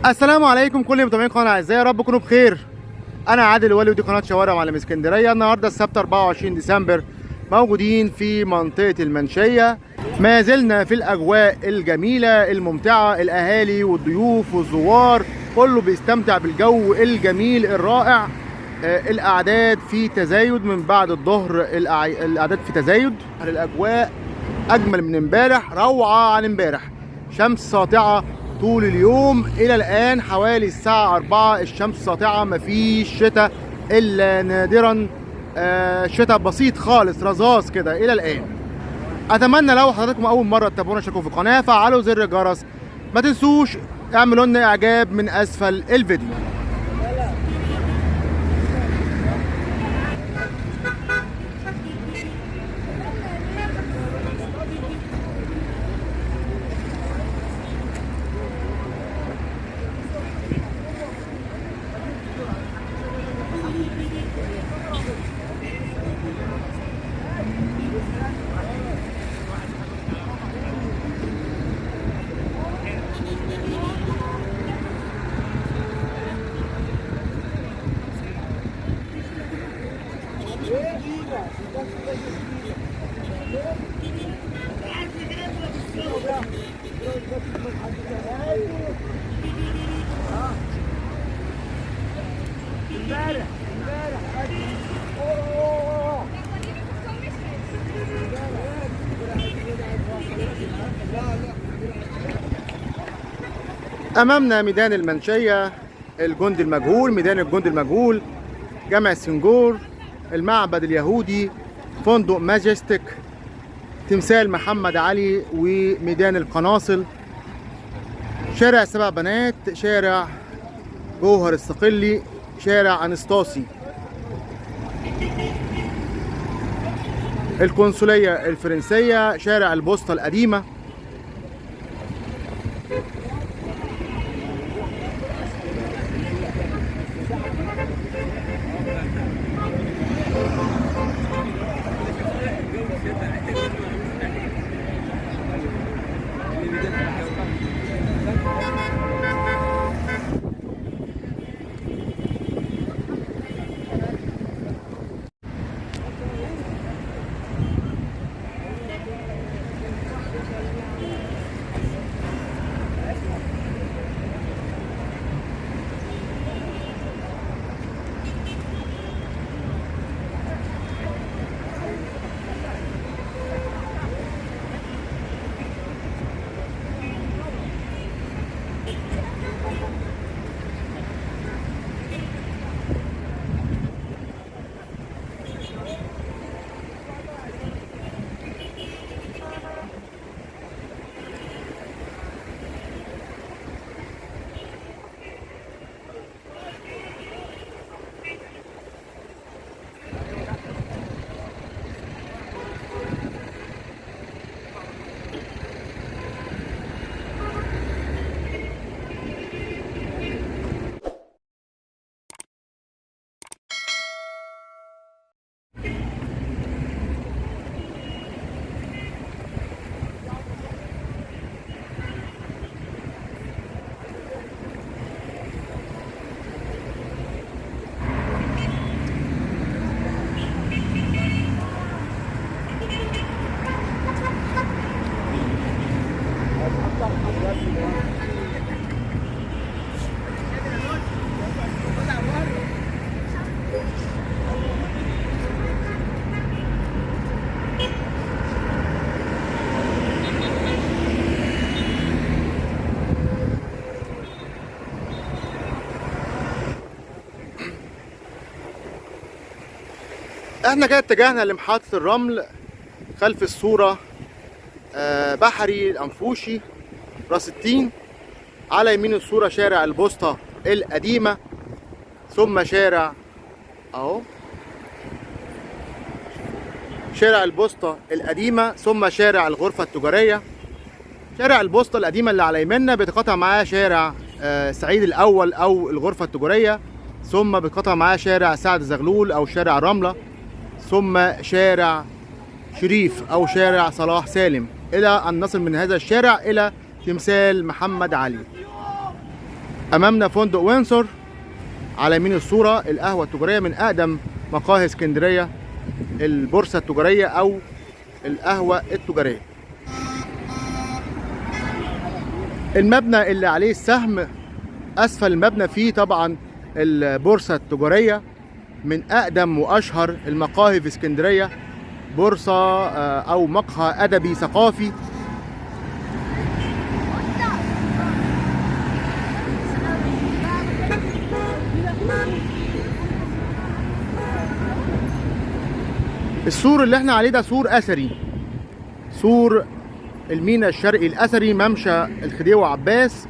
السلام عليكم كل متابعين قناه اعزائي، يا رب تكونوا بخير. انا عادل ولي ودي قناه شوارع معلم اسكندريه. النهارده السبت 24 ديسمبر، موجودين في منطقه المنشيه. ما زلنا في الاجواء الجميله الممتعه، الاهالي والضيوف والزوار كله بيستمتع بالجو الجميل الرائع. الاعداد في تزايد من بعد الظهر، الاعداد في تزايد. الاجواء اجمل من امبارح، روعه عن امبارح. شمس ساطعه طول اليوم الى الان، حوالي الساعه 4 الشمس ساطعه، مفيش شتاء الا نادرا. شتاء بسيط خالص، رذاذ كده الى الان. اتمنى لو حضراتكم اول مره تتابعونا اشتركوا في القناه، فعلوا زر الجرس، ما تنسوش اعملوا لنا اعجاب من اسفل الفيديو. امامنا ميدان المنشيه، الجندي المجهول، ميدان الجندي المجهول، جامع السنجور، المعبد اليهودي، فندق ماجستيك، تمثال محمد علي، وميدان القناصل، شارع سبع بنات، شارع جوهر الصقلي، شارع انستاسي، القنصلية الفرنسية، شارع البوسطة القديمة. احنا كده اتجهنا لمحطة الرمل. خلف الصورة بحري الأنفوشي، راس التين. على يمين الصورة شارع البوسطة القديمة، ثم شارع اهو شارع البوسطة القديمة، ثم شارع الغرفة التجارية. شارع البوسطة القديمة اللي على يميننا بيتقاطع معاه شارع سعيد الأول أو الغرفة التجارية، ثم بيتقاطع معاه شارع سعد زغلول أو شارع رملة، ثم شارع شريف أو شارع صلاح سالم، إلى أن نصل من هذا الشارع إلى تمثال محمد علي. امامنا فندق وينسور، على يمين الصورة القهوة التجارية من اقدم مقاهي اسكندرية، البورصة التجارية او القهوة التجارية. المبنى اللي عليه السهم اسفل المبنى فيه طبعا البورصة التجارية، من اقدم واشهر المقاهي في اسكندرية، بورصة او مقهى ادبي ثقافي. السور اللي احنا عليه ده سور اثري، سور المينا الشرقي الاثري، ممشى الخديوي عباس.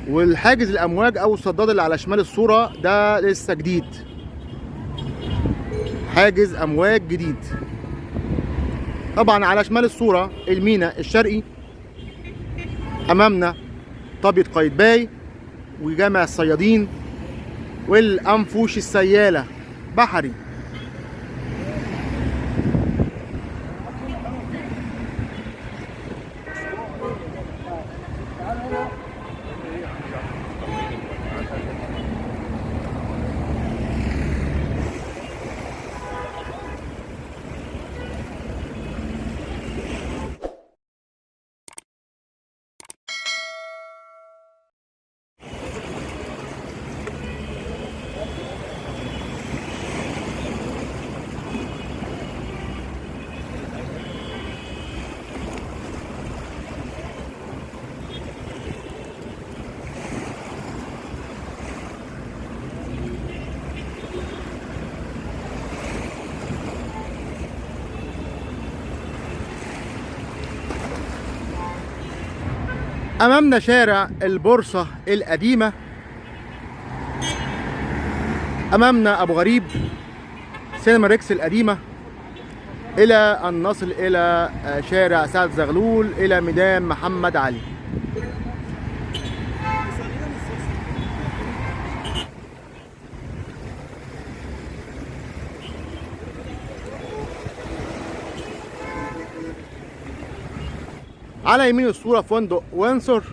والحاجز الامواج او الصداد اللي على شمال الصوره ده لسه جديد، حاجز امواج جديد. طبعا على شمال الصوره المينا الشرقي، امامنا طابية قايتباي وجامع الصيادين والانفوش السياله بحري. امامنا شارع البورصة القديمة، امامنا ابو غريب، سينما ريكس القديمة، الى ان نصل الى شارع سعد زغلول الى ميدان محمد علي. على يمين الصورة فندق وينسور،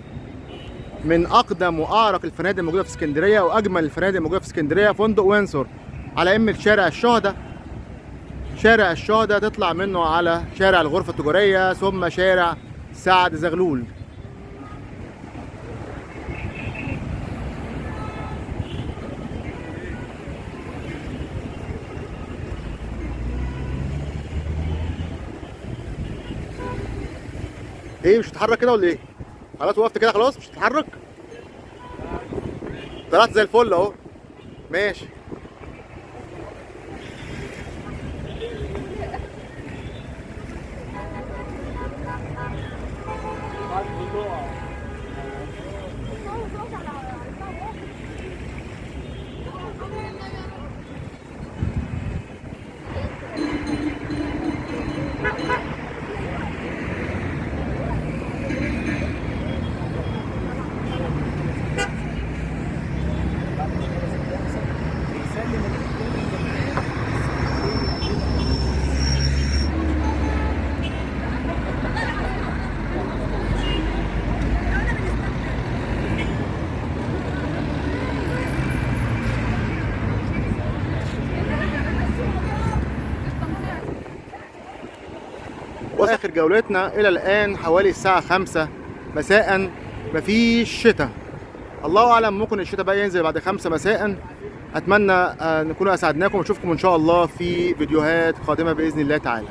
من أقدم وأعرق الفنادق الموجودة في اسكندرية وأجمل الفنادق الموجودة في اسكندرية فندق وينسور، على يمين شارع الشهداء. شارع الشهداء تطلع منه على شارع الغرفة التجارية ثم شارع سعد زغلول. ايه مش هتتحرك كده ولا ايه؟ خلاص وقفت كده خلاص مش هتتحرك؟ طلعت زي الفل اهو. ماشي. واخر جولتنا الى الان حوالي الساعة 5 مساء، مفيش شتاء. الله اعلم ممكن الشتاء بقى ينزل بعد 5 مساء. اتمنى نكون اسعدناكم ونشوفكم ان شاء الله في فيديوهات قادمة باذن الله تعالى.